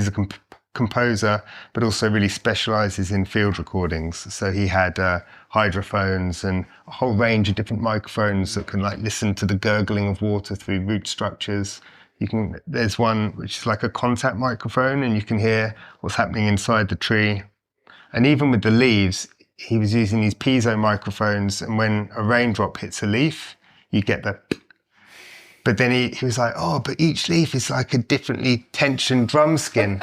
he's a composer, but also really specializes in field recordings. So he had hydrophones and a whole range of different microphones that can like listen to the gurgling of water through root structures. There's one which is like a contact microphone, and you can hear what's happening inside the tree. And even with the leaves, he was using these piezo microphones, and when a raindrop hits a leaf, you get the. But then he was like, oh, but each leaf is like a differently tensioned drum skin.